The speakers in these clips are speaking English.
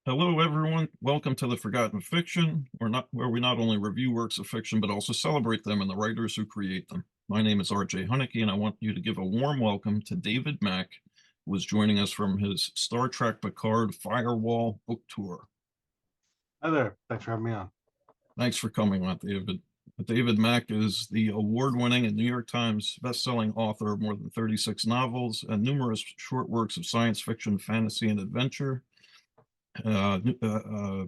Hello, everyone. Welcome to the Forgotten Fiction, where we not only review works of fiction, but also celebrate them and the writers who create them. My name is R.J. Huneke, and I want you to give a warm welcome to David Mack, who is joining us from his Star Trek Picard Firewall book tour. Hi there. Thanks for having me on. Thanks for coming on, David. David Mack is the award-winning and New York Times best-selling author of more than 36 novels and numerous short works of science fiction, fantasy, and adventure. Uh, uh,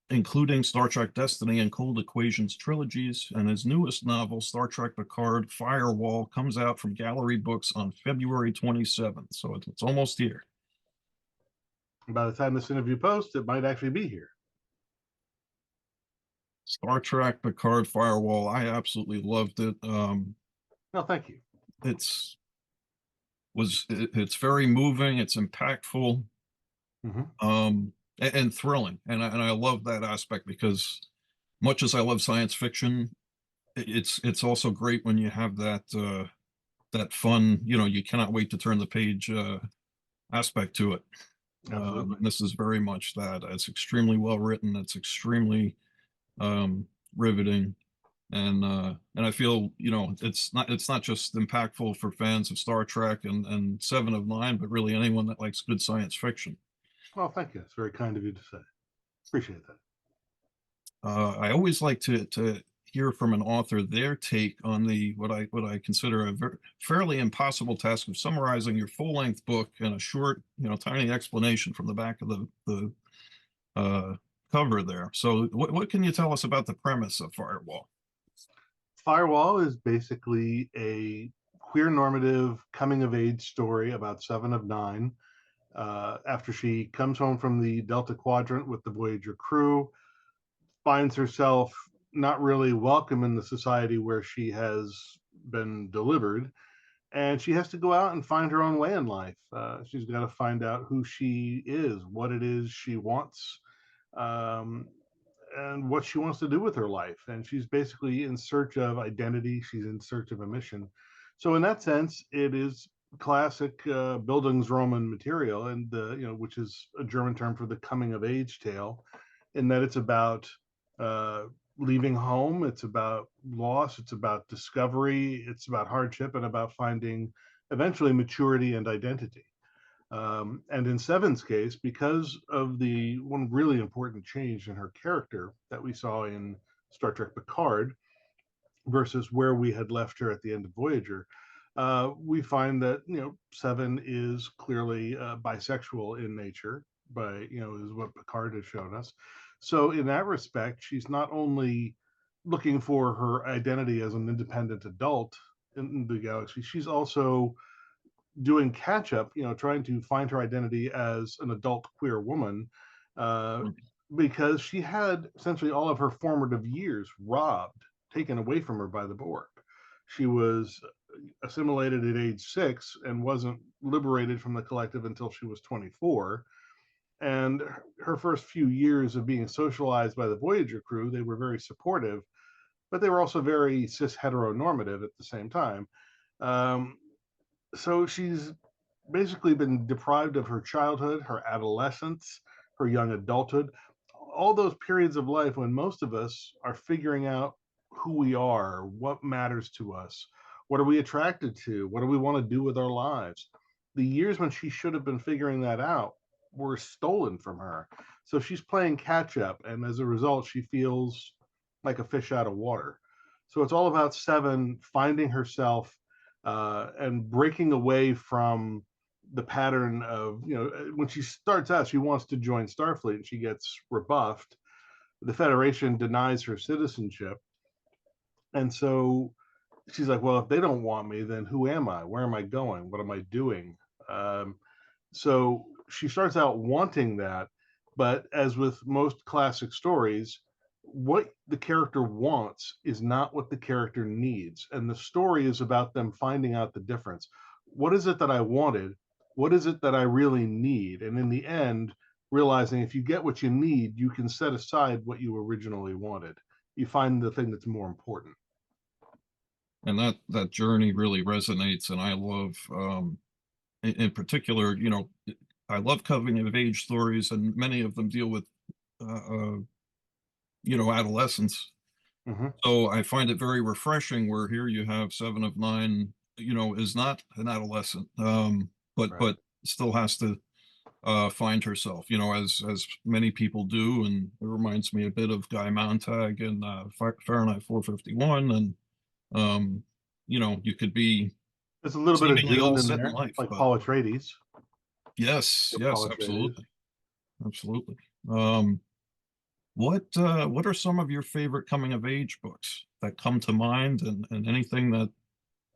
including Star Trek Destiny and Cold Equations trilogies, and his newest novel, Star Trek Picard Firewall, comes out from Gallery Books on February 27th, so it's almost here. By the time this interview posts, it might actually be here. Star Trek Picard Firewall, I absolutely loved it. No, thank you. It's it's very moving, it's impactful, Hmm. and thrilling, and I love that aspect because much as I love science fiction, it's also great when you have that fun, you cannot wait to turn the page aspect to it. Absolutely. And this is very much that. It's extremely well written. It's extremely riveting, and I feel it's not just impactful for fans of Star Trek and Seven of Nine, but really anyone that likes good science fiction. Well, thank you. It's very kind of you to say. Appreciate that. I always like to hear from an author their take on the what I consider a fairly impossible task of summarizing your full-length book in a short, tiny explanation from the back of the uh, cover there. So, what can you tell us about the premise of Firewall? Firewall is basically a queer normative coming of age story about Seven of Nine. After she comes home from the Delta Quadrant with the Voyager crew, finds herself not really welcome in the society where she has been delivered, and she has to go out and find her own way in life. She's got to find out who she is, what it is she wants, um, and what she wants to do with her life. And she's basically in search of identity. She's in search of a mission. So in that sense, it is classic Bildungsroman material, and which is a German term for the coming of age tale, in that it's about uh, leaving home, it's about loss, it's about discovery, it's about hardship, and about finding eventually maturity and identity. And in Seven's case, because of the one really important change in her character that we saw in Star Trek Picard versus where we had left her at the end of Voyager, we find that Seven is clearly bisexual in nature, by is what Picard has shown us. So in that respect, she's not only looking for her identity as an independent adult in the galaxy, she's also doing catch up, trying to find her identity as an adult queer woman, uh, because she had essentially all of her formative years robbed, taken away from her by the Borg. She was assimilated at age 6 and wasn't liberated from the collective until she was 24. And her first few years of being socialized by the Voyager crew, they were very supportive, but they were also very cis heteronormative at the same time. Um, so she's basically been deprived of her childhood, her adolescence, her young adulthood, all those periods of life when most of us are figuring out who we are, what matters to us, what are we attracted to, what do we want to do with our lives. The years when she should have been figuring that out were stolen from her. So she's playing catch up, and as a result, she feels like a fish out of water. So it's all about Seven finding herself and breaking away from the pattern of, when she starts out, she wants to join Starfleet and she gets rebuffed. The Federation denies her citizenship. And so she's like, well, if they don't want me, then who am I? Where am I going? What am I doing? Um, so she starts out wanting that. But as with most classic stories, what the character wants is not what the character needs. And the story is about them finding out the difference. What is it that I wanted? What is it that I really need? And in the end, realizing if you get what you need, you can set aside what you originally wanted. You find the thing that's more important. And that journey really resonates, and I love, in particular, I love coming of age stories, and many of them deal with adolescence. Hmm. So I find it very refreshing where here you have Seven of Nine, is not an adolescent, Right. but still has to find herself, as many people do, and it reminds me a bit of Guy Montag in Fahrenheit 451, and you could be There's a little bit of seemingly all Dune in set in there, life, like but Paul Atreides. yes, Paul yes, Atreides. absolutely, absolutely. Um, what are some of your favorite coming of age books that come to mind, and anything that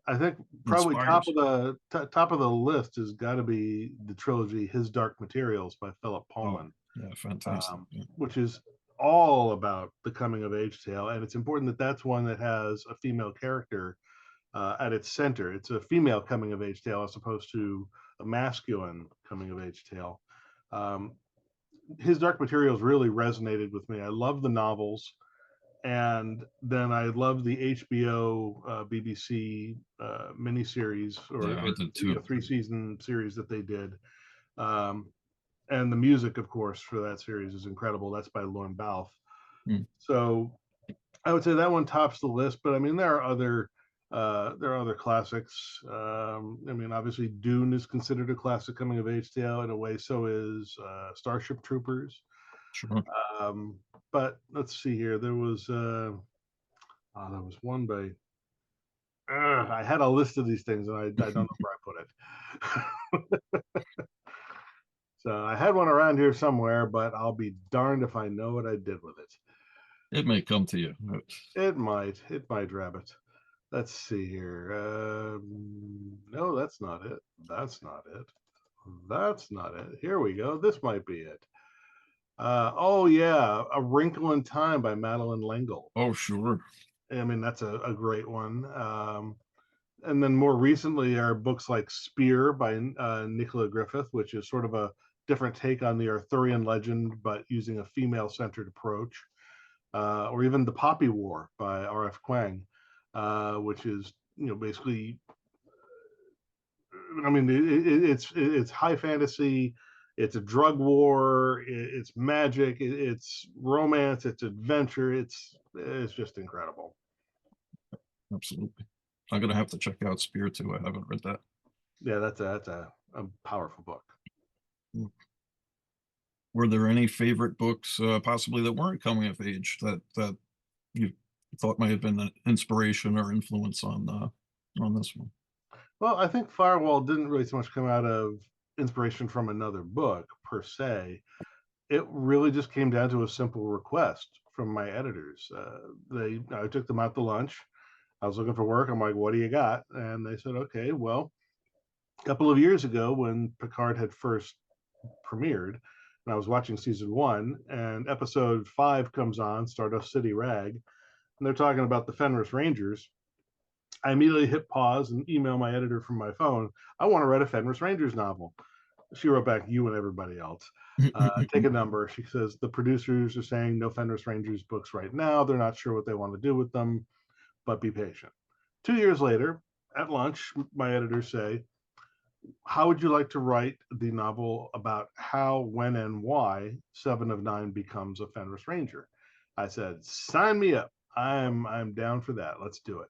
I think probably top inspires? of the top of the list has got to be the trilogy His Dark Materials by Philip Oh, Pullman, yeah, fantastic. Yeah, which is all about the coming of age tale. And it's important that that's one that has a female character at its center. It's a female coming of age tale as opposed to a masculine coming of age tale. Um, His Dark Materials really resonated with me. I love the novels, and then I love the HBO BBC miniseries yeah, I or did too. 3-season series that they did. Um, and the music, of course, for that series is incredible. That's by Lorne Balfe. Mm, So I would say that one tops the list. But I mean, there are other classics. I mean, obviously, Dune is considered a classic coming of age tale in a way. So is Starship Troopers. sure. Um, but let's see here. There was one by. I had a list of these things, and I don't know where I put it. So I had one around here somewhere, but I'll be darned if I know what I did with it. It may come to you. It might, Rabbit. Let's see here. No, that's not it. That's not it. That's not it. Here we go. This might be it. Oh yeah, A Wrinkle in Time by Madeline L'Engle. Oh, sure. I mean, that's a great one. And then more recently are books like Spear by Nicola Griffith, which is sort of a different take on the Arthurian legend, but using a female-centered approach. Or even The Poppy War by R.F. Kuang, which is basically, I mean, it's high fantasy, it's a drug war, it's magic, it's romance, it's adventure, it's just incredible. Absolutely. I'm gonna have to check out Spear too. I haven't read that. Yeah, that's a powerful book. Mm. Were there any favorite books, possibly that weren't coming of age, that you thought might have been an inspiration or influence on this one? Well, I think Firewall didn't really so much come out of inspiration from another book per se. It really just came down to a simple request from my editors. I took them out to lunch. I was looking for work. I'm like, "What do you got?" And they said, "Okay, well, a couple of years ago when Picard had first premiered, and I was watching season one, and episode 5 comes on, Stardust City Rag, and they're talking about the Fenris Rangers. I immediately hit pause and email my editor from my phone. I want to write a Fenris Rangers novel." She wrote back, "You and everybody else. Take a number." She says, "The producers are saying no Fenris Rangers books right now. They're not sure what they want to do with them, but be patient." 2 years later, at lunch, my editors say, "How would you like to write the novel about how, when, and why Seven of Nine becomes a Fenris Ranger?" I said, "Sign me up. I'm down for that. Let's do it."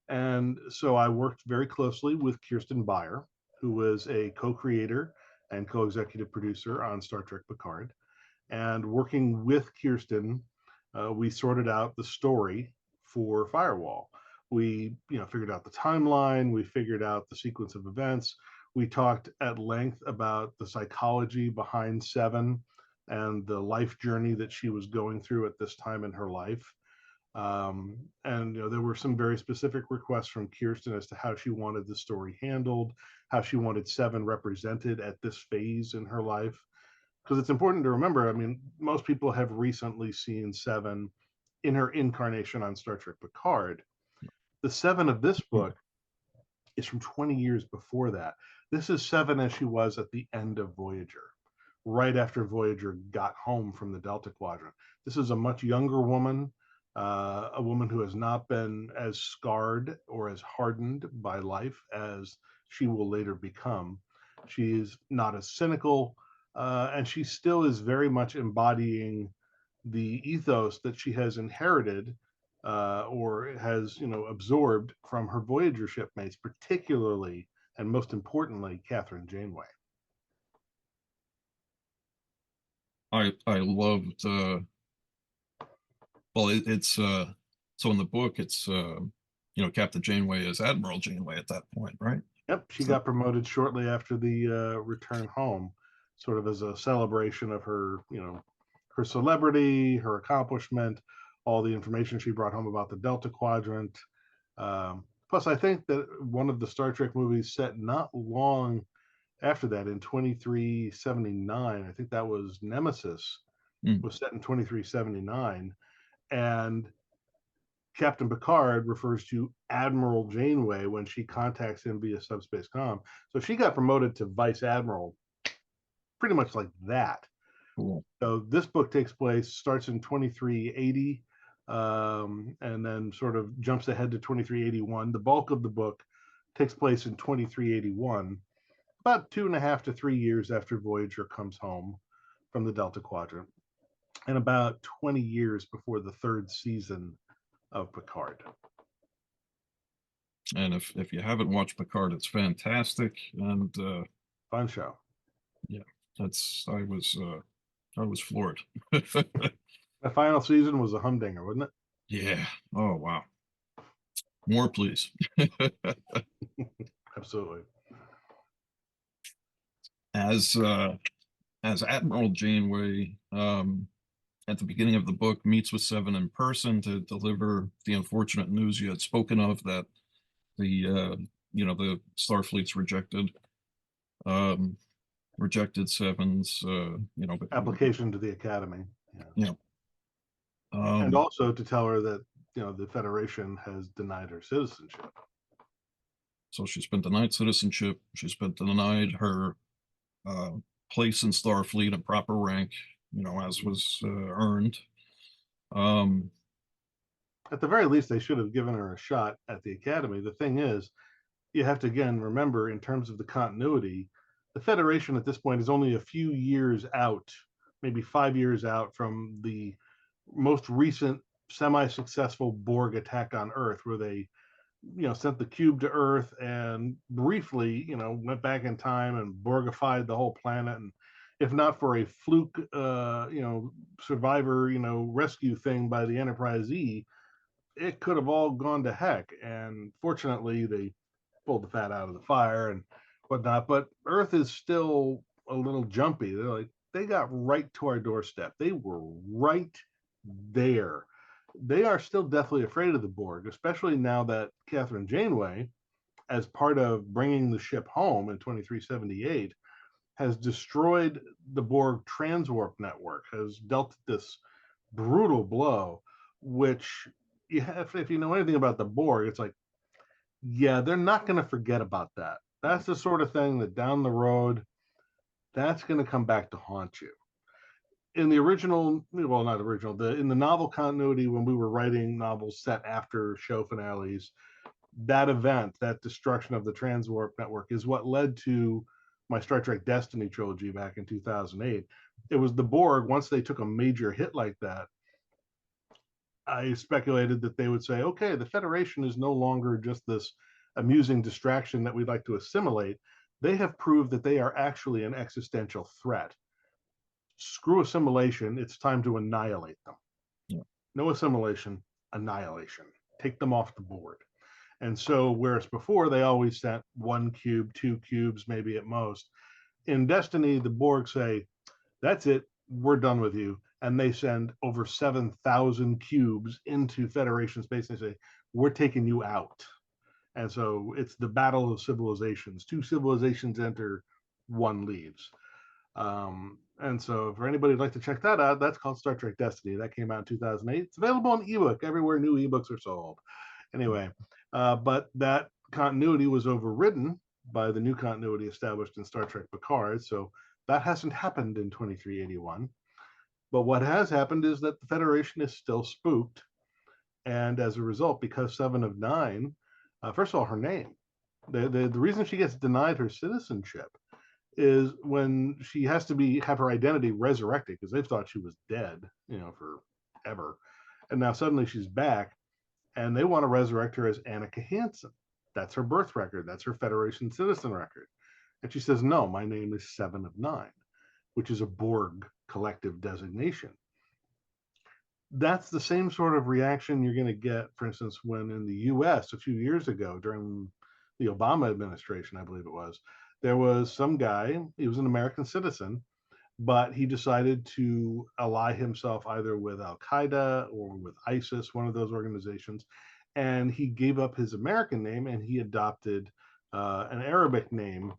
And so I worked very closely with Kirsten Beyer, who was a co-creator and co-executive producer on Star Trek Picard. And working with Kirsten, we sorted out the story for Firewall. We, figured out the timeline. We figured out the sequence of events. We talked at length about the psychology behind Seven and the life journey that she was going through at this time in her life. And there were some very specific requests from Kirsten as to how she wanted the story handled, how she wanted Seven represented at this phase in her life. Because it's important to remember, I mean, most people have recently seen Seven in her incarnation on Star Trek Picard. The Seven of this book is from 20 years before that. This is Seven as she was at the end of Voyager, right after Voyager got home from the Delta Quadrant. This is a much younger woman, a woman who has not been as scarred or as hardened by life as she will later become. She's not as cynical, and she still is very much embodying the ethos that she has inherited or has, absorbed from her Voyager shipmates, particularly and most importantly, Catherine Janeway. I loved well it's so in the book it's Captain Janeway is Admiral Janeway at that point, right? Yep, she So got promoted shortly after the return home, sort of as a celebration of her, her celebrity, her accomplishment, all the information she brought home about the Delta Quadrant. Plus, I think that one of the Star Trek movies set not long after that in 2379, I think that was Nemesis, mm, was set in 2379. And Captain Picard refers to Admiral Janeway when she contacts him via subspace comm. So she got promoted to Vice Admiral pretty much like that. cool. So this book starts in 2380, and then sort of jumps ahead to 2381. The bulk of the book takes place in 2381, about 2.5 to 3 years after Voyager comes home from the Delta Quadrant, and about 20 years before the third season of Picard. And if you haven't watched Picard, it's fantastic. And Fun show. yeah, that's I was floored. The final season was a humdinger, wasn't it? Yeah. Oh wow. More, please. Absolutely. As Admiral Janeway, at the beginning of the book, meets with Seven in person to deliver the unfortunate news you had spoken of, that the Starfleet's um, rejected Seven's Application to the Academy. Yeah. yeah. And also to tell her that, the Federation has denied her citizenship. So she's been denied citizenship. She's been denied her uh, place in Starfleet and proper rank, as was earned. Um, At the very least, they should have given her a shot at the Academy. The thing is, you have to again remember, in terms of the continuity, the Federation at this point is only a few years out, maybe 5 years out from the most recent semi-successful Borg attack on Earth, where they, sent the cube to Earth and briefly, went back in time and Borgified the whole planet. And if not for a fluke, survivor, rescue thing by the Enterprise E, it could have all gone to heck. And fortunately, they pulled the fat out of the fire and whatnot. But Earth is still a little jumpy. They got right to our doorstep. They were right there. They are still deathly afraid of the Borg, especially now that Catherine Janeway, as part of bringing the ship home in 2378, has destroyed the Borg transwarp network, has dealt this brutal blow, which if you know anything about the Borg, it's like, yeah, they're not going to forget about that. That's the sort of thing that down the road, that's going to come back to haunt you. In the original, well, not original, in the novel continuity, when we were writing novels set after show finales, that event, that destruction of the transwarp network, is what led to my Star Trek Destiny trilogy back in 2008. It was the Borg, once they took a major hit like that, I speculated that they would say, okay, the Federation is no longer just this amusing distraction that we'd like to assimilate. They have proved that they are actually an existential threat. Screw assimilation, it's time to annihilate them. yeah. No assimilation, annihilation. Take them off the board. And so, whereas before they always sent 1 cube, 2 cubes, maybe at most, in Destiny, the Borg say, that's it, we're done with you. And they send over 7,000 cubes into Federation space. They say, we're taking you out. And so it's the battle of civilizations. 2 civilizations enter, 1 leaves. And so for anybody who'd like to check that out, that's called Star Trek Destiny. That came out in 2008. It's available on ebook everywhere new ebooks are sold. Anyway, but that continuity was overridden by the new continuity established in Star Trek Picard. So that hasn't happened in 2381. But what has happened is that the Federation is still spooked. And as a result, because 7 of 9, first of all, her name, the reason she gets denied her citizenship is when she has to have her identity resurrected because they've thought she was dead, forever, and now suddenly she's back, and they want to resurrect her as Annika Hansen. That's her birth record. That's her Federation citizen record. And she says, no, my name is Seven of Nine, which is a Borg collective designation. That's the same sort of reaction you're going to get, for instance, when in the US a few years ago during the Obama administration, I believe it was, there was some guy, he was an American citizen, but he decided to ally himself either with Al Qaeda or with ISIS, one of those organizations. And he gave up his American name and he adopted an Arabic name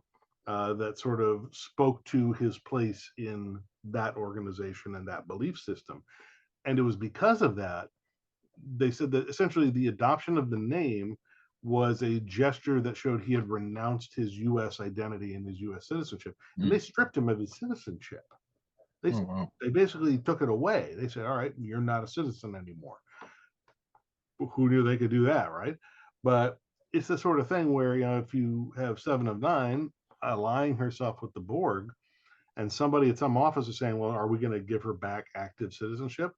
that sort of spoke to his place in that organization and that belief system. And it was because of that, they said that essentially the adoption of the name was a gesture that showed he had renounced his US identity and his US citizenship. And they stripped him of his citizenship. They, Oh, wow. they basically took it away. They said, all right, you're not a citizen anymore. Who knew they could do that, right? But it's the sort of thing where, if you have Seven of Nine allying herself with the Borg, and somebody at some office is saying, well, are we going to give her back active citizenship?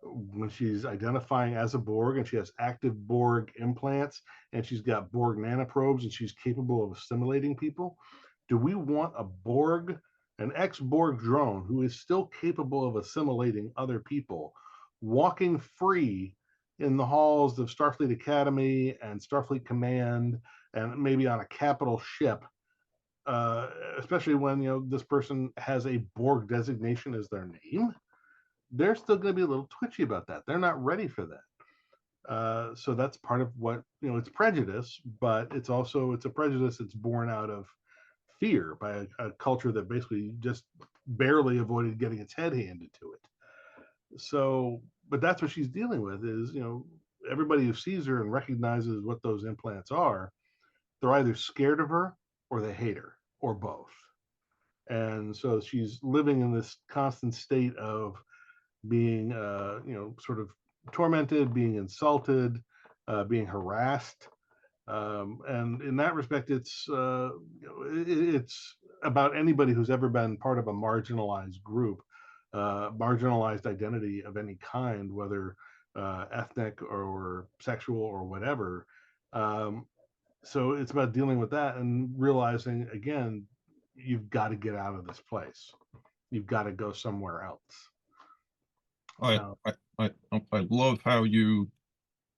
When she's identifying as a Borg and she has active Borg implants and she's got Borg nanoprobes and she's capable of assimilating people, do we want a Borg, an ex-Borg drone who is still capable of assimilating other people, walking free in the halls of Starfleet Academy and Starfleet Command and maybe on a capital ship, especially when this person has a Borg designation as their name? They're still going to be a little twitchy about that. They're not ready for that. So that's part of what, it's prejudice, but it's a prejudice that's born out of fear by a culture that basically just barely avoided getting its head handed to it. So, but that's what she's dealing with is, everybody who sees her and recognizes what those implants are, they're either scared of her or they hate her or both. And so she's living in this constant state of being, sort of tormented, being insulted, being harassed. And in that respect, it's about anybody who's ever been part of a marginalized group, marginalized identity of any kind, whether ethnic or sexual or whatever. So it's about dealing with that and realizing, again, you've got to get out of this place. You've got to go somewhere else. I, I, I love how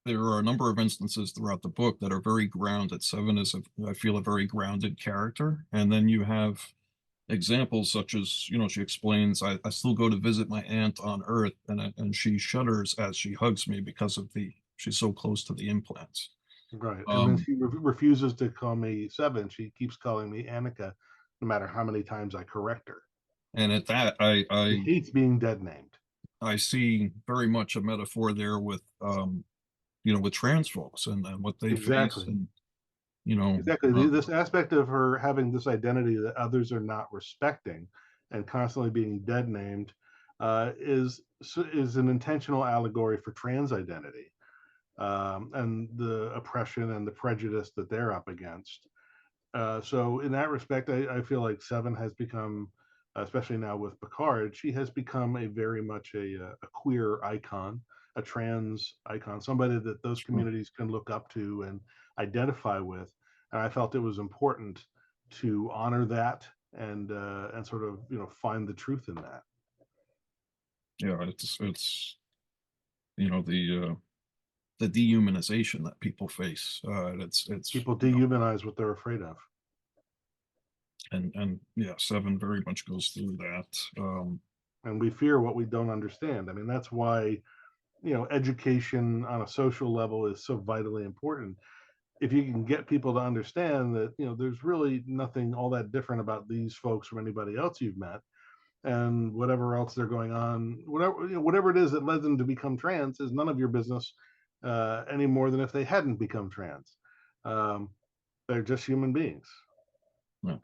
there are a number of instances throughout the book that are very grounded. Seven is, I feel, a very grounded character. And then you have examples such as, she explains, I still go to visit my aunt on Earth, and she shudders as she hugs me because she's so close to the implants. Right. And then she refuses to call me Seven. She keeps calling me Annika, no matter how many times I correct her. And at that, She hates being dead named. I see very much a metaphor there with, with trans folks and what they face, Exactly. and Exactly. This aspect of her having this identity that others are not respecting and constantly being dead named is an intentional allegory for trans identity, and the oppression and the prejudice that they're up against. So in that respect, I feel like Seven has become, especially now with Picard, she has become a very much a queer icon, a trans icon, somebody that those communities can look up to and identify with. And I felt it was important to honor that and sort of find the truth in that. Yeah, it's the dehumanization that people face. It's People dehumanize what they're afraid of. And yeah, Seven very much goes through that. And we fear what we don't understand. I mean, that's why education on a social level is so vitally important. If you can get people to understand that there's really nothing all that different about these folks from anybody else you've met, and whatever else they're going on, whatever it is that led them to become trans is none of your business, any more than if they hadn't become trans. They're just human beings.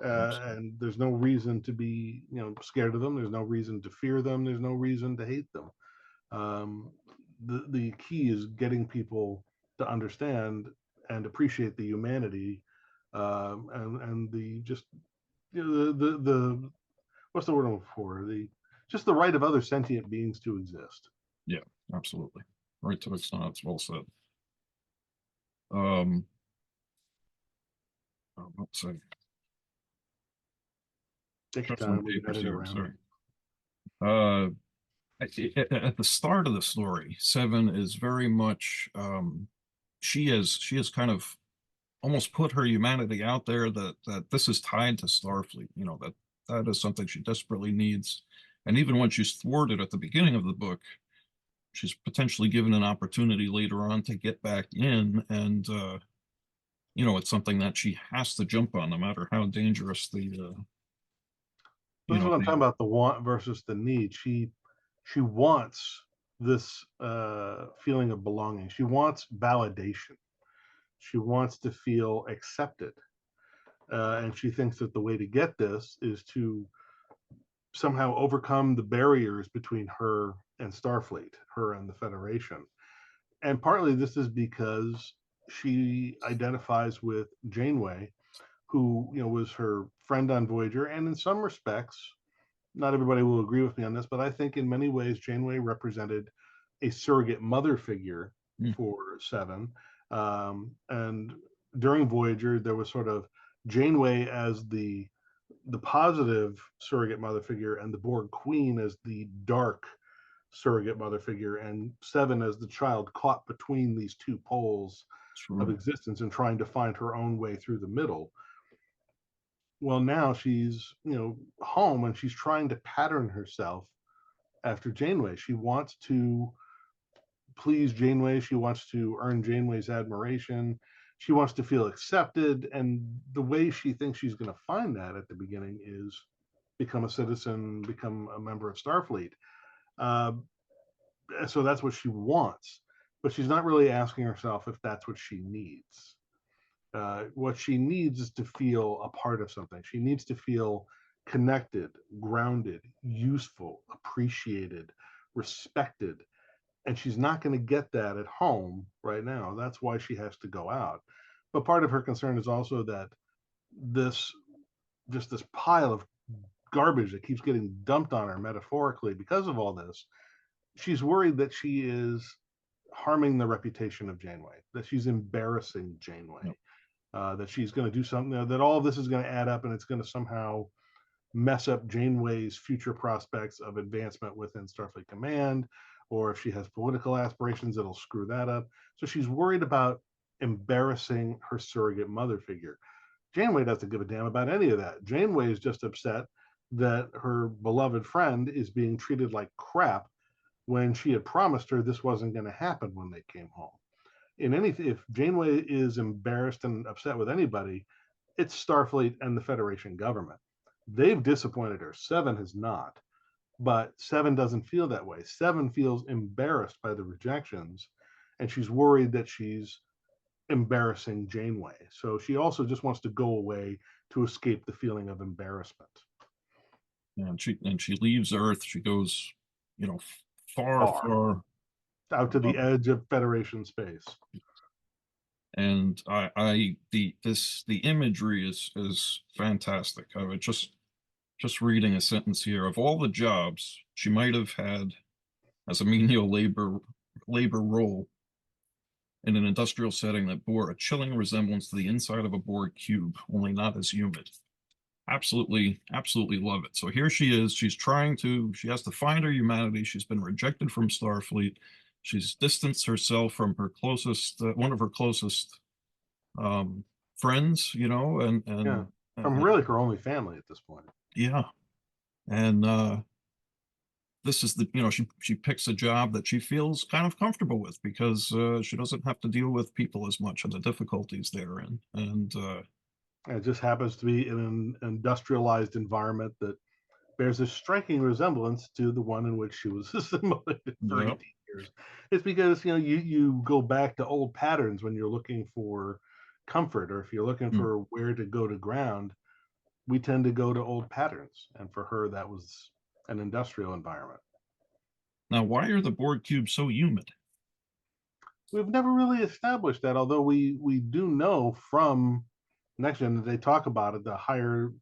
And there's no reason to be scared of them. There's no reason to fear them. There's no reason to hate them. The key is getting people to understand and appreciate the humanity, and the just the what's the word I'm looking for? The just the right of other sentient beings to exist. Yeah, absolutely. Right to its not. It's well said. Um, let's see. Take your Shuffling time, we can papers edit here. around it. Sorry. Uh, at the start of the story, Seven is very much she has kind of almost put her humanity out there that this is tied to Starfleet. You know, that is something she desperately needs. And even when she's thwarted at the beginning of the book, she's potentially given an opportunity later on to get back in, and you know, it's something that she has to jump on, no matter how dangerous the This you is know what I'm the talking about, the want versus the need. She wants this feeling of belonging. She wants validation. She wants to feel accepted. And she thinks that the way to get this is to somehow overcome the barriers between her and Starfleet, her and the Federation. And partly this is because she identifies with Janeway, who was her friend on Voyager, and in some respects, not everybody will agree with me on this, but I think in many ways Janeway represented a surrogate mother figure mm, for Seven. And during Voyager, there was sort of Janeway as the positive surrogate mother figure, and the Borg Queen as the dark surrogate mother figure, and Seven as the child caught between these two poles of sure. existence and trying to find her own way through the middle. Well, now she's home, and she's trying to pattern herself after Janeway. She wants to please Janeway. She wants to earn Janeway's admiration. She wants to feel accepted, and the way she thinks she's going to find that at the beginning is become a citizen, become a member of Starfleet. Uh, so that's what she wants, but she's not really asking herself if that's what she needs. What she needs is to feel a part of something. She needs to feel connected, grounded, useful, appreciated, respected. And she's not going to get that at home right now. That's why she has to go out. But part of her concern is also that this this pile of garbage that keeps getting dumped on her metaphorically because of all this, she's worried that she is harming the reputation of Janeway, that she's embarrassing Janeway, Yep. that she's going to do something, that all of this is going to add up and it's going to somehow mess up Janeway's future prospects of advancement within Starfleet Command, or if she has political aspirations, it'll screw that up. So she's worried about embarrassing her surrogate mother figure. Janeway doesn't give a damn about any of that. Janeway is just upset that her beloved friend is being treated like crap when she had promised her this wasn't going to happen when they came home. If Janeway is embarrassed and upset with anybody, it's Starfleet and the Federation government. They've disappointed her. Seven has not, but Seven doesn't feel that way. Seven feels embarrassed by the rejections, and she's worried that she's embarrassing Janeway. So she also just wants to go away to escape the feeling of embarrassment. And she leaves Earth. She goes, you know, far, Far far out to the above. edge of Federation space. And the imagery is fantastic. I was just reading a sentence here. Of all the jobs she might have had as a menial labor role in an industrial setting that bore a chilling resemblance to the inside of a Borg cube, only not as humid. Absolutely, absolutely love it. So here she is. She has to find her humanity. She's been rejected from Starfleet. She's distanced herself from her closest, one of her closest um, friends, you know, Yeah, from and really her only family at this point. yeah, and this is she picks a job that she feels kind of comfortable with because she doesn't have to deal with people as much and the difficulties they're in, and It just happens to be in an industrialized environment that bears a striking resemblance to the one in which she was assimilated for yeah, 18 years. It's because you go back to old patterns when you're looking for comfort, or if you're looking mm. for where to go to ground, we tend to go to old patterns. And for her, that was an industrial environment. Now, why are the Borg cubes so humid? We've never really established that, although we do know from Next Gen that they talk about it. The higher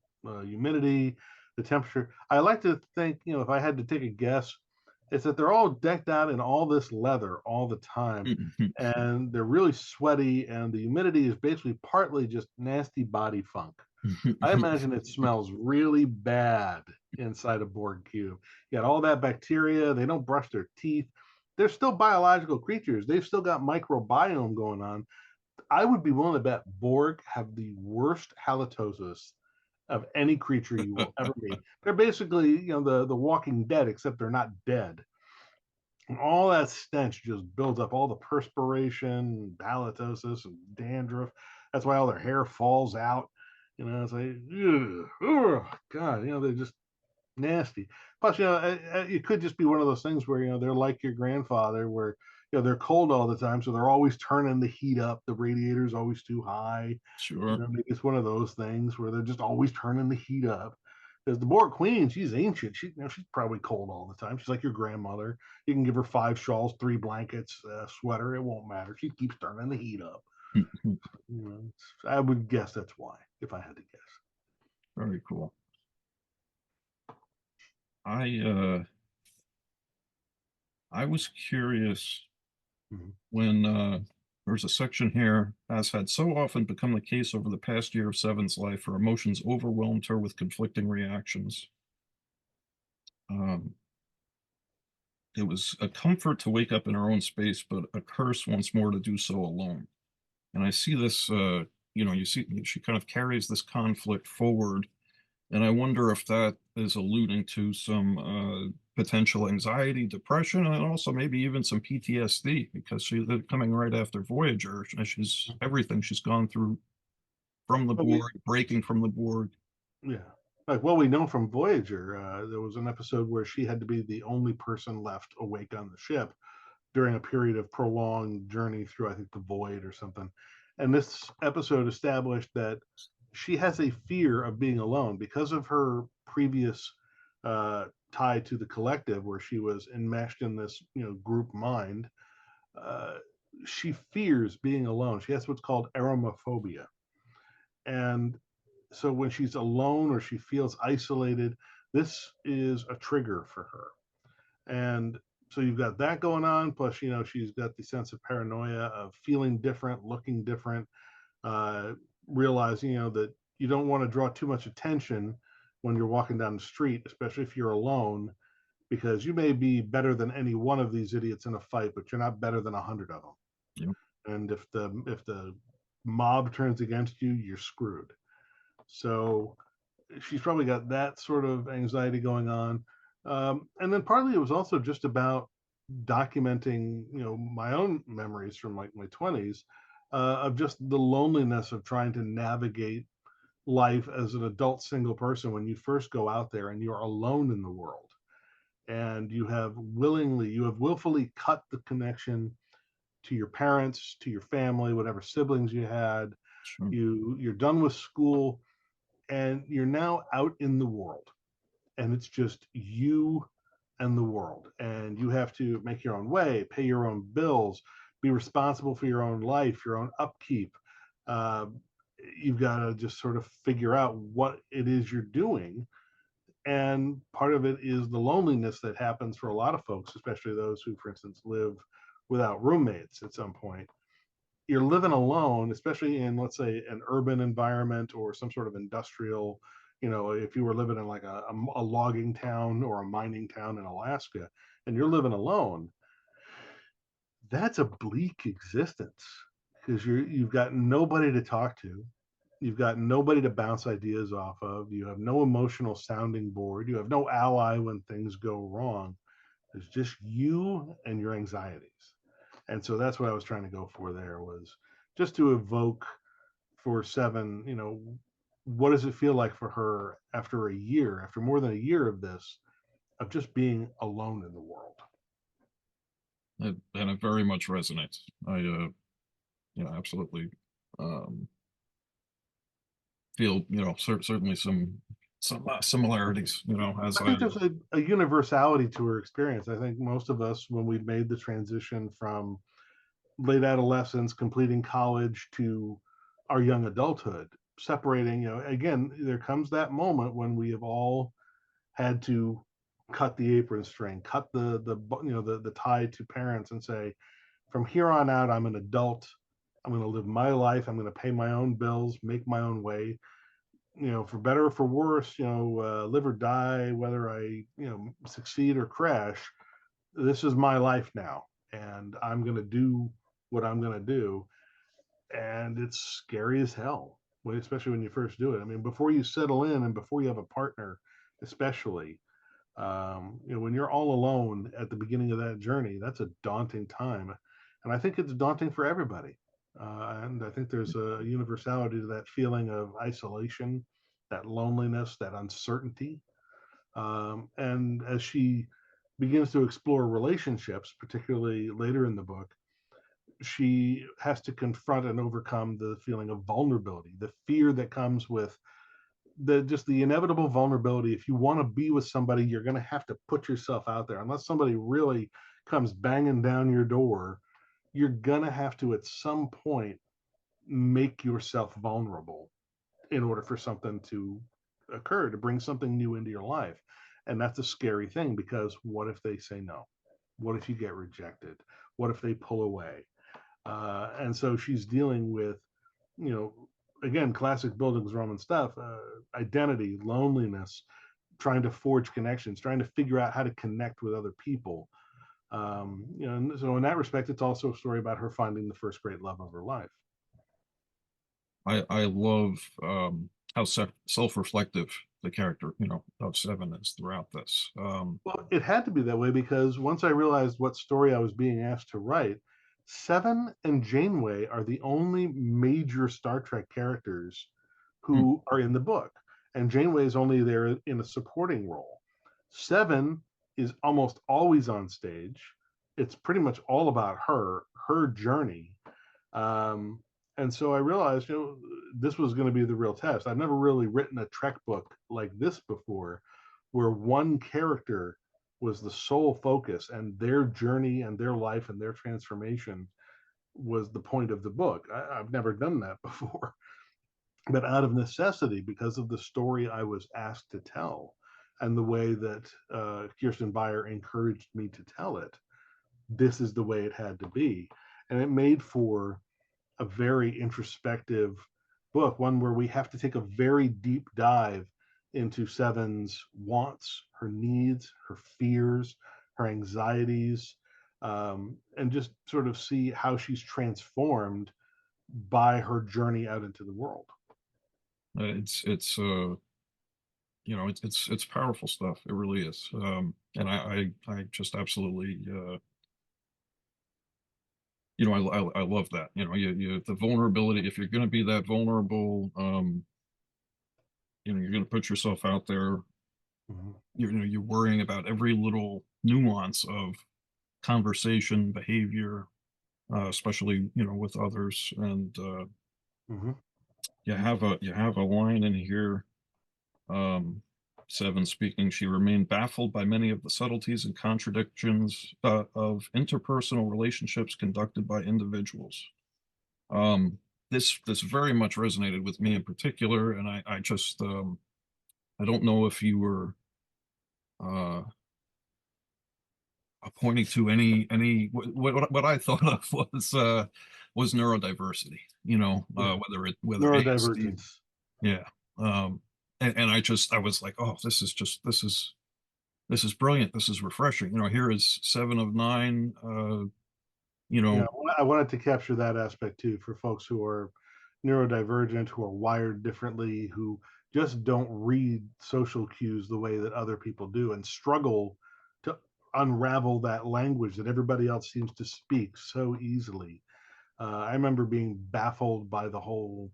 humidity, the temperature. I like to think, if I had to take a guess, it's that they're all decked out in all this leather all the time, and they're really sweaty, and the humidity is basically partly just nasty body funk. I imagine it smells really bad inside a Borg cube. You got all that bacteria. They don't brush their teeth. They're still biological creatures. They've still got microbiome going on. I would be willing to bet Borg have the worst halitosis of any creature you will ever meet. They're basically, the Walking Dead, except they're not dead. And all that stench just builds up, all the perspiration, halitosis, and dandruff. That's why all their hair falls out. It's like, ugh, God, they're just nasty. Plus, it could just be one of those things where, they're like your grandfather, where, they're cold all the time. So they're always turning the heat up. The radiator's always too high. Sure. Maybe it's one of those things where they're just always turning the heat up. Because the Borg Queen, she's ancient. She's probably cold all the time. She's like your grandmother. You can give her 5 shawls, 3 blankets, a sweater. It won't matter. She keeps turning the heat up. I would guess that's why, if I had to guess. Very cool. I was curious when there's a section here, as had so often become the case over the past year of Seven's life, her emotions overwhelmed her with conflicting reactions. It was a comfort to wake up in her own space, but a curse once more to do so alone. And I see this, you see she kind of carries this conflict forward. And I wonder if that is alluding to some potential anxiety, depression, and also maybe even some PTSD, because she's coming right after Voyager. She's everything she's gone through from the Borg, breaking from the Borg. Yeah. Like, well, we know from Voyager, there was an episode where she had to be the only person left awake on the ship during a period of prolonged journey through, I think, the void or something. And this episode established that she has a fear of being alone because of her previous tie to the collective, where she was enmeshed in this, group mind. She fears being alone. She has what's called aromophobia. And so when she's alone or she feels isolated, this is a trigger for her. And so you've got that going on. Plus, she's got the sense of paranoia of feeling different, looking different, realizing, that you don't want to draw too much attention when you're walking down the street, especially if you're alone, because you may be better than any one of these idiots in a fight, but you're not better than 100 of them. Yep. And if the mob turns against you, you're screwed. So she's probably got that sort of anxiety going on. And then partly it was also just about documenting, my own memories from like my 20s of just the loneliness of trying to navigate life as an adult single person when you first go out there and you're alone in the world. And you have willfully cut the connection to your parents, to your family, whatever siblings you had. Sure. You're done with school, and you're now out in the world, and it's just you and the world, and you have to make your own way, pay your own bills, be responsible for your own life, your own upkeep. You've got to just sort of figure out what it is you're doing, and part of it is the loneliness that happens for a lot of folks, especially those who, for instance, live without roommates at some point. You're living alone, especially in, let's say, an urban environment or some sort of industrial, if you were living in like a logging town or a mining town in Alaska, and you're living alone, that's a bleak existence, because you've got nobody to talk to. You've got nobody to bounce ideas off of. You have no emotional sounding board. You have no ally when things go wrong. It's just you and your anxieties. And so that's what I was trying to go for there, was just to evoke for Seven, what does it feel like for her after more than a year of this, of just being alone in the world. And it very much resonates. I absolutely feel, certainly some similarities, as I think there's a universality to her experience. I think most of us, when we made the transition from late adolescence, completing college, to our young adulthood, separating, again, there comes that moment when we have all had to cut the apron string, cut the tie to parents and say, from here on out, I'm an adult. I'm going to live my life. I'm going to pay my own bills, make my own way, for better or for worse, live or die, whether I, succeed or crash. This is my life now, and I'm going to do what I'm going to do. And it's scary as hell, especially when you first do it. I mean, before you settle in and before you have a partner, especially, when you're all alone at the beginning of that journey, that's a daunting time. And I think it's daunting for everybody. And I think there's a universality to that feeling of isolation, that loneliness, that uncertainty. And as she begins to explore relationships, particularly later in the book, she has to confront and overcome the feeling of vulnerability, the fear that comes with the inevitable vulnerability. If you want to be with somebody, you're going to have to put yourself out there. Unless somebody really comes banging down your door, you're going to have to at some point make yourself vulnerable in order for something to occur, to bring something new into your life. And that's a scary thing, because what if they say no? What if you get rejected? What if they pull away? And so she's dealing with, you know, again, classic Bildungsroman stuff, identity, loneliness, trying to forge connections, trying to figure out how to connect with other people. And so in that respect, it's also a story about her finding the first great love of her life. I love how self-reflective the character, of Seven is throughout this. Well, it had to be that way, because once I realized what story I was being asked to write, Seven and Janeway are the only major Star Trek characters hmm, who are in the book. And Janeway is only there in a supporting role. Seven is almost always on stage. It's pretty much all about her journey. Um, and so I realized, this was going to be the real test. I've never really written a Trek book like this before, where one character was the sole focus, and their journey and their life and their transformation was the point of the book. I've never done that before, but out of necessity, because of the story I was asked to tell and the way that Kirsten Beyer encouraged me to tell it, this is the way it had to be. And it made for a very introspective book, one where we have to take a very deep dive into Seven's wants, her needs, her fears, her anxieties, and just sort of see how she's transformed by her journey out into the world. it's it's powerful stuff. It really is. And I just absolutely I love that. You the vulnerability. If you're going to be that vulnerable, you're going to put yourself out there. Mhm. You're worrying about every little nuance of conversation, behavior, especially with others. And Mhm. you have a line in here. Um, Seven speaking, she remained baffled by many of the subtleties and contradictions of interpersonal relationships conducted by individuals. This very much resonated with me in particular, and I just I don't know if you were uh, pointing to any what I thought of was neurodiversity. Yeah. Whether ASD, Neurodivergence. yeah. Um, and I was like, oh, this is brilliant. This is refreshing. Here is 7 of 9. You Yeah, know, I wanted to capture that aspect too, for folks who are neurodivergent, who are wired differently, who just don't read social cues the way that other people do, and struggle to unravel that language that everybody else seems to speak so easily. I remember being baffled by the whole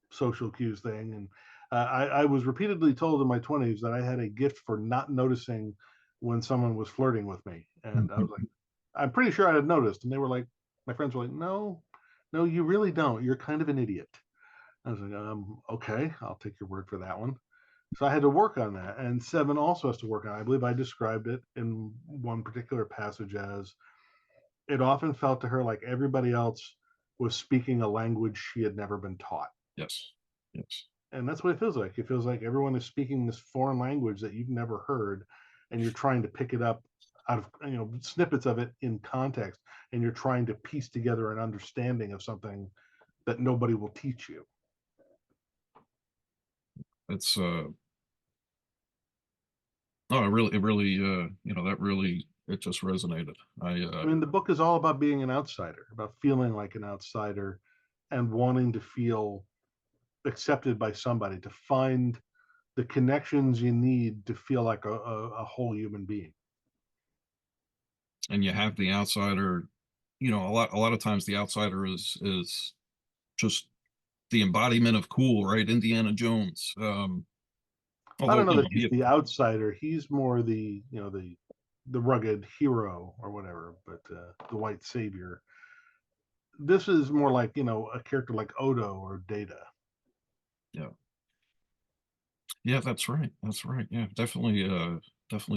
social cues thing, and I was repeatedly told in my 20s that I had a gift for not noticing when someone was flirting with me, and I was like, I'm pretty sure I had noticed, and they were like, my friends were like, no, no, you really don't. You're kind of an idiot. I was like, okay, I'll take your word for that one. So I had to work on that, and Seven also has to work on it. I believe I described it in one particular passage as, it often felt to her like everybody else was speaking a language she had never been taught. yes, yes. And that's what it feels like. It feels like everyone is speaking this foreign language that you've never heard, and you're trying to pick it up out of, snippets of it in context, and you're trying to piece together an understanding of something that nobody will teach you. It's no, it really that really, it just resonated. I mean, the book is all about being an outsider, about feeling like an outsider and wanting to feel accepted by somebody, to find the connections you need to feel like a whole human being. and you have the outsider, a lot of times the outsider is just the embodiment of cool, right? Indiana Jones. I Although, don't know that he's the outsider. He's more the rugged hero or whatever, but the white savior. This is more like a character like Odo or Data. yeah, yeah, that's right. That's right. Yeah, definitely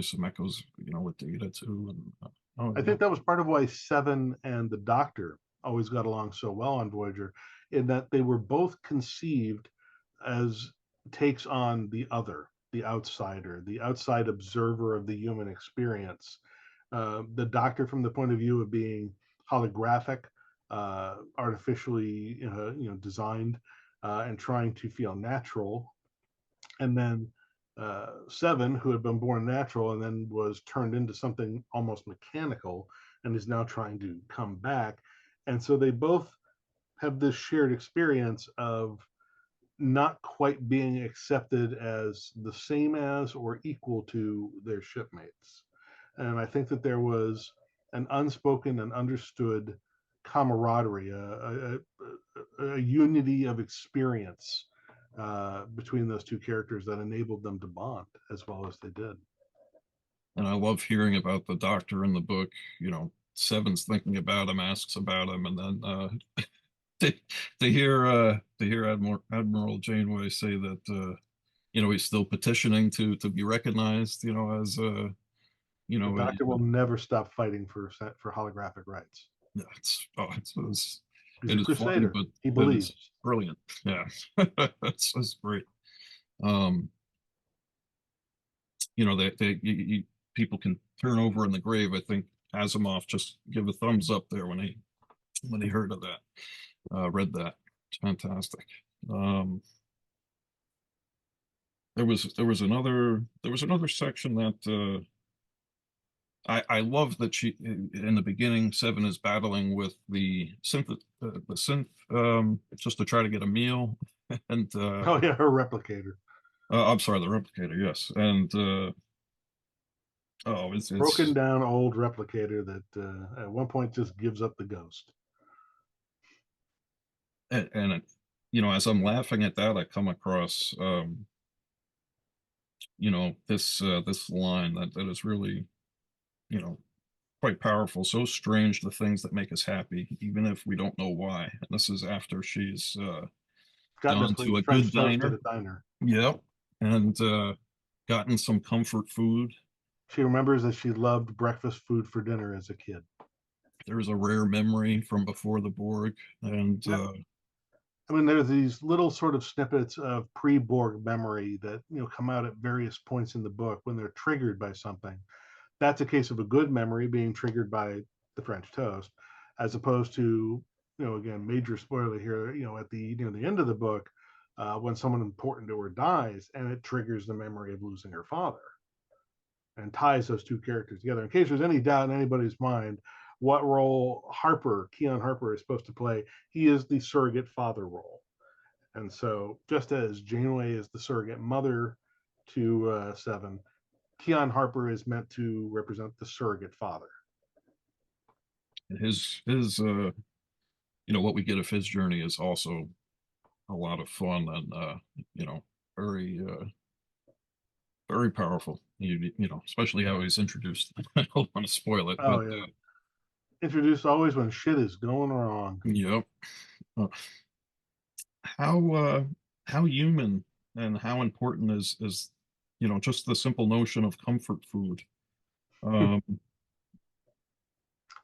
some echoes, with Data too. And oh I yeah, think that was part of why Seven and the Doctor always got along so well on Voyager, in that they were both conceived as takes on the other, the outsider, the outside observer of the human experience. The Doctor, from the point of view of being holographic, artificially, designed, and trying to feel natural, and then Seven, who had been born natural and then was turned into something almost mechanical, and is now trying to come back. And so they both have this shared experience of not quite being accepted as the same as or equal to their shipmates. And I think that there was an unspoken and understood camaraderie, a unity of experience between those two characters that enabled them to bond as well as they did. and I love hearing about the Doctor in the book. Seven's thinking about him, asks about him, and then to, to hear Admiral Janeway say that he's still petitioning to be recognized, as The a, Doctor will never stop fighting for holographic rights. yeah, it's He's it a is funny, crusader. but He it's believes. brilliant. Yeah, it's great. Um, people can turn over in the grave. I think Asimov just give a thumbs up there when he heard of that, read that. It's fantastic. Um, there was another section that I love that she in the beginning. Seven is battling with the synth, just to try to get a meal, and Oh yeah, her replicator. I'm sorry, the replicator, yes, and oh, Broken it's down old replicator that at one point just gives up the ghost. and as I'm laughing at that, I come across this line that is really, you know quite powerful. So strange, the things that make us happy, even if we don't know why. And this is after she's Gotten a gone to a good French toast at diner. a diner. Yep. And gotten some comfort food. She remembers that she loved breakfast food for dinner as a kid. There's a rare memory from before the Borg. And Yep. I mean, there's these little sort of snippets of pre-Borg memory that come out at various points in the book when they're triggered by something. That's a case of a good memory being triggered by the French toast, as opposed to again, major spoiler here. At the end of the book, when someone important to her dies, and it triggers the memory of losing her father, and ties those two characters together. In case there's any doubt in anybody's mind what role Keon Harper, is supposed to play, he is the surrogate father role. And so, just as Janeway is the surrogate mother to Seven, Keon Harper is meant to represent the surrogate father. his what we get of his journey is also a lot of fun, and very very powerful. Especially how he's introduced. I don't want to spoil it, Oh but yeah, introduced always when shit is going wrong. yep. Uh, how human and how important is just the simple notion of comfort food. Um,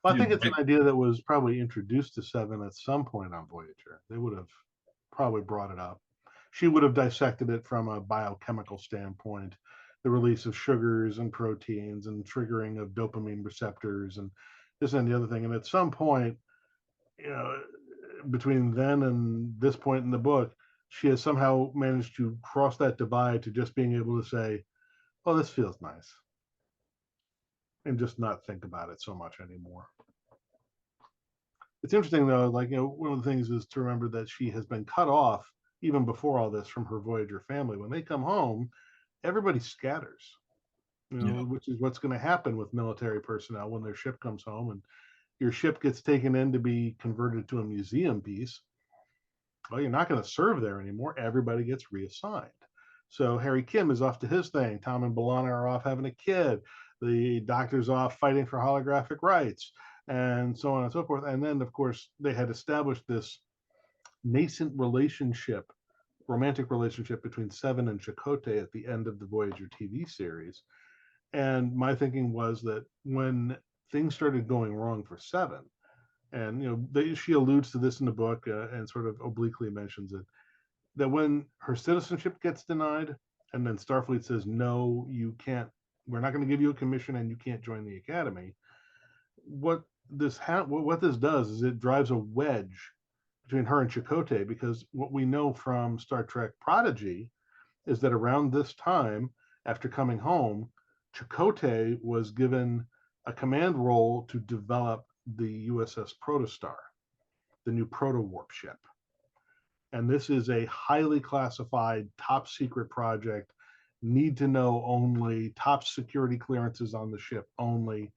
Well, I you think know, it's an idea that was probably introduced to Seven at some point on Voyager. They would have probably brought it up. she would have dissected it from a biochemical standpoint, the release of sugars and proteins and triggering of dopamine receptors and this and the other thing. And at some point, you know, between then and this point in the book, she has somehow managed to cross that divide to just being able to say, "Oh, this feels nice," and just not think about it so much anymore. It's interesting though, like, one of the things is to remember that she has been cut off even before all this from her Voyager family. When they come home, everybody scatters, Yeah. which is what's going to happen with military personnel when their ship comes home and your ship gets taken in to be converted to a museum piece. Well, you're not going to serve there anymore. Everybody gets reassigned. So Harry Kim is off to his thing. Tom and B'Elanna are off having a kid. The doctor's off fighting for holographic rights, and so on and so forth. And then, of course, they had established this nascent relationship, romantic relationship between Seven and Chakotay at the end of the Voyager TV series. And my thinking was that when things started going wrong for Seven, and she alludes to this in the book and sort of obliquely mentions it, that when her citizenship gets denied and then Starfleet says, no, you can't, we're not going to give you a commission and you can't join the academy, what this does is it drives a wedge between her and Chakotay, because what we know from Star Trek Prodigy is that around this time, after coming home, Chakotay was given a command role to develop the USS Protostar, the new proto-warp ship. And this is a highly classified, top secret project, need to know only, top security clearances on the ship only.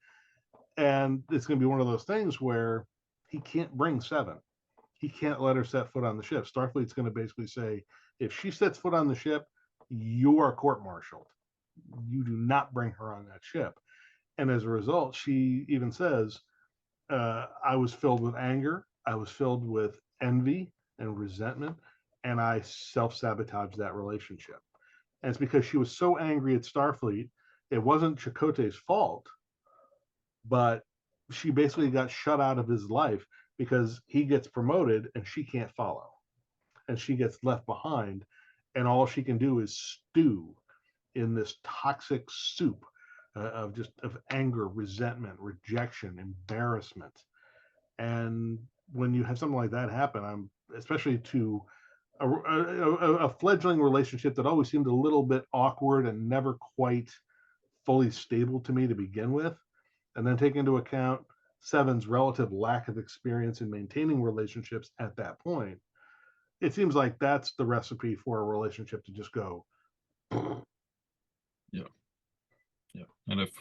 And it's going to be one of those things where he can't bring Seven. He can't let her set foot on the ship. Starfleet's going to basically say, if she sets foot on the ship, you are court-martialed. You do not bring her on that ship. And as a result, she even says, I was filled with anger. I was filled with envy and resentment, and I self-sabotaged that relationship. And it's because she was so angry at Starfleet. It wasn't Chakotay's fault, but she basically got shut out of his life because he gets promoted and she can't follow, and she gets left behind, and all she can do is stew in this toxic soup of anger, resentment, rejection, embarrassment. And when you have something like that happen, especially to a fledgling relationship that always seemed a little bit awkward and never quite fully stable to me to begin with, and then take into account Seven's relative lack of experience in maintaining relationships at that point, it seems like that's the recipe for a relationship to just go. Yeah. Yeah. And if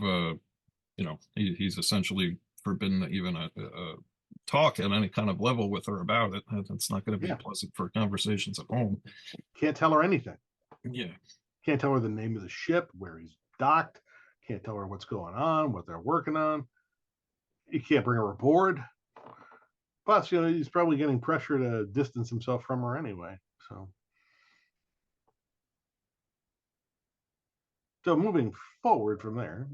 he's essentially forbidden to even talk at any kind of level with her about it, it's not going to be pleasant for conversations at home. Can't tell her anything. Yeah. Can't tell her the name of the ship, where he's docked. Can't tell her what's going on, what they're working on. You can't bring her aboard. Plus, he's probably getting pressure to distance himself from her anyway. So moving forward from there.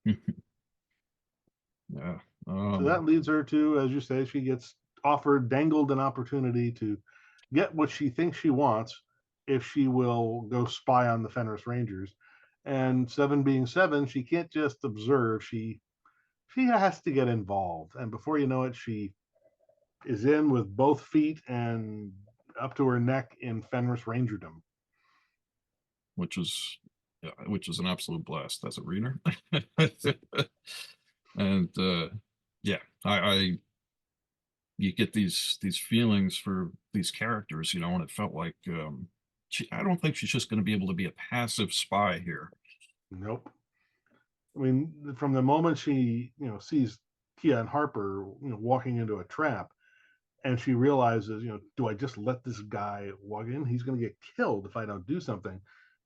Yeah. So that leads her to, as you say, she gets dangled an opportunity to get what she thinks she wants if she will go spy on the Fenris Rangers. And Seven being Seven, she can't just observe. She has to get involved. And before you know it, she is in with both feet and up to her neck in Fenris Rangerdom. Which is an absolute blast as a reader. And I you get these feelings for these characters, and it felt like I don't think she's just going to be able to be a passive spy here. Nope. I mean, from the moment she sees Kia and Harper walking into a trap, and she realizes, do I just let this guy walk in? He's going to get killed if I don't do something.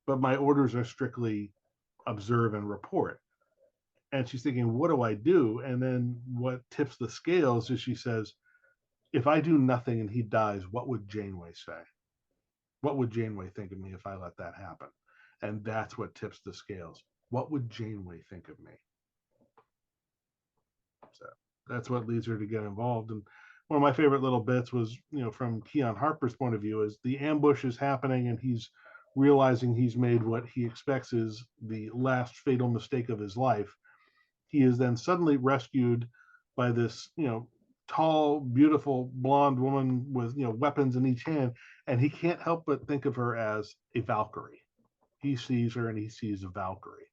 But my orders are strictly observe and report. And she's thinking, what do I do? And then what tips the scales is she says, if I do nothing and he dies, what would Janeway say? What would Janeway think of me if I let that happen? And that's what tips the scales. What would Janeway think of me? So that's what leads her to get involved. And one of my favorite little bits was, from Keon Harper's point of view, is the ambush is happening and he's realizing he's made what he expects is the last fatal mistake of his life. He is then suddenly rescued by this, tall, beautiful blonde woman with, weapons in each hand, and he can't help but think of her as a Valkyrie. He sees her and he sees a Valkyrie.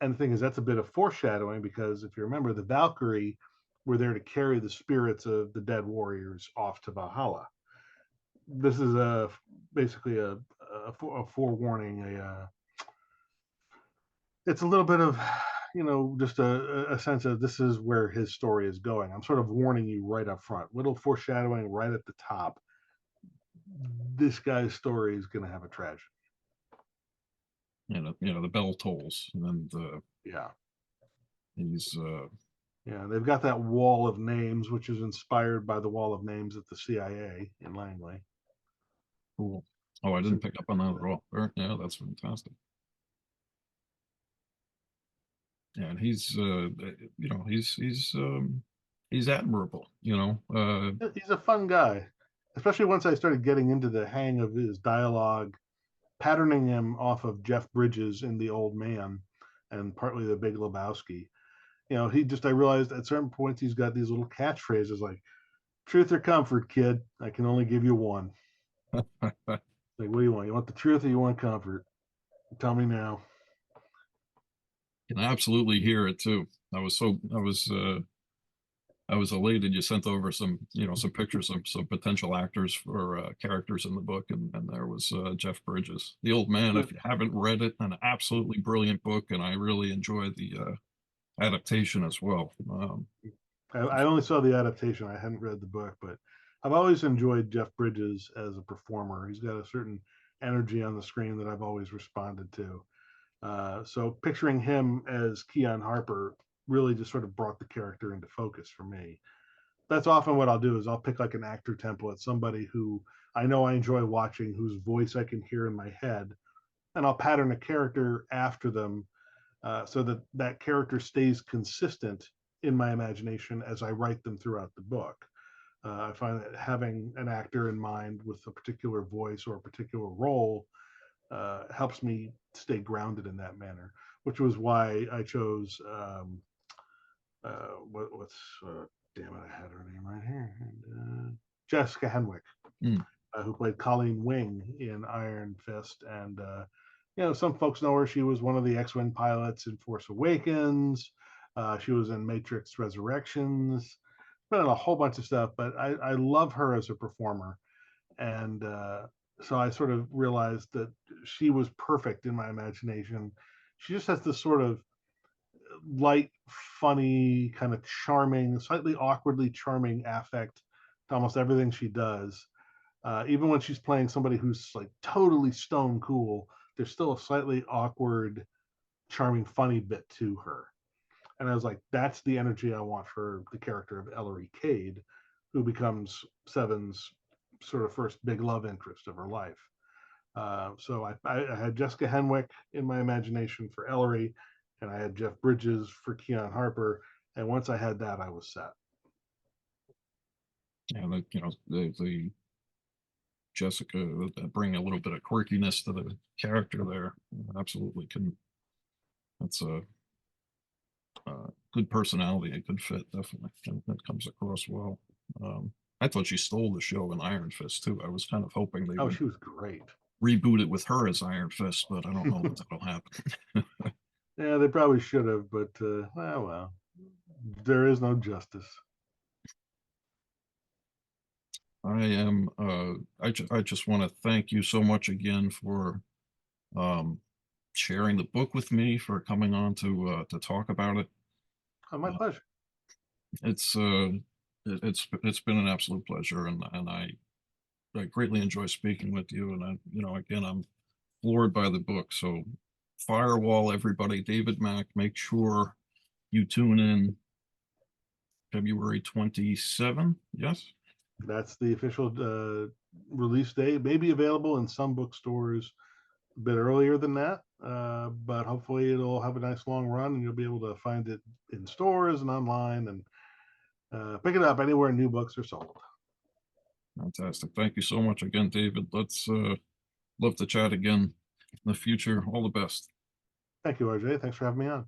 And the thing is, that's a bit of foreshadowing, because if you remember, the Valkyrie were there to carry the spirits of the dead warriors off to Valhalla. This is basically a forewarning. It's a little bit of, just a sense of this is where his story is going. I'm sort of warning you right up front. Little foreshadowing right at the top. This guy's story is going to have a tragedy. The bell tolls, and Yeah. he's Yeah, they've got that wall of names, which is inspired by the wall of names at the CIA in Langley. cool. Oh, I didn't pick up on that at all. Yeah, that's fantastic. Yeah, and he's admirable. He's a fun guy, especially once I started getting into the hang of his dialogue, patterning him off of Jeff Bridges in The Old Man and partly The Big Lebowski. I realized at certain points he's got these little catchphrases like truth or comfort, kid. I can only give you one. Like, what do you want? You want the truth or you want comfort? Tell me now. Can absolutely hear it too. I was elated you sent over some pictures of some potential actors for characters in the book, and there was Jeff Bridges, The Old Man. If you haven't read it, an absolutely brilliant book, and I really enjoyed the adaptation as well. I only saw the adaptation. I hadn't read the book, but I've always enjoyed Jeff Bridges as a performer. He's got a certain energy on the screen that I've always responded to. So picturing him as Keon Harper really just sort of brought the character into focus for me. That's often what I'll do is I'll pick like an actor template, somebody who I know I enjoy watching, whose voice I can hear in my head, and I'll pattern a character after them, so that that character stays consistent in my imagination as I write them throughout the book. I find that having an actor in mind with a particular voice or a particular role helps me stay grounded in that manner, which was why I chose what's damn it, I had her name right here, Jessica Henwick, Mm. who played Colleen Wing in Iron Fist, and some folks know her. She was one of the X-Wing pilots in Force Awakens. She was in Matrix Resurrections. Been in a whole bunch of stuff, but I love her as a performer, and so I sort of realized that she was perfect in my imagination. She just has this sort of light, funny, kind of charming, slightly awkwardly charming affect to almost everything she does. Even when she's playing somebody who's like totally stone cool, there's still a slightly awkward, charming, funny bit to her. And I was like, that's the energy I want for the character of Ellery Cade, who becomes Seven's sort of first big love interest of her life. So I had Jessica Henwick in my imagination for Ellery, and I had Jeff Bridges for Keon Harper. And once I had that, I was set. And the Jessica bring a little bit of quirkiness to the character there. Absolutely can. That's a good personality, a good fit, definitely. And that comes across well. I thought she stole the show in Iron Fist too. I was kind of hoping they would she was great. reboot it with her as Iron Fist, but I don't know if that'll happen. Yeah, they probably should have, but well, there is no justice. I just want to thank you so much again for um, sharing the book with me, for coming on to talk about it. Oh, my Uh, pleasure. it's been an absolute pleasure, and I greatly enjoy speaking with you. And again, I'm floored by the book. So, Firewall, everybody, David Mack, make sure you tune in February 27. Yes. That's the official release date. Maybe available in some bookstores a bit earlier than that, but hopefully it'll have a nice long run, and you'll be able to find it in stores and online. And Pick it up anywhere new books are sold. Fantastic. Thank you so much again, David. Let's love to chat again in the future. All the best. Thank you, RJ. Thanks for having me on.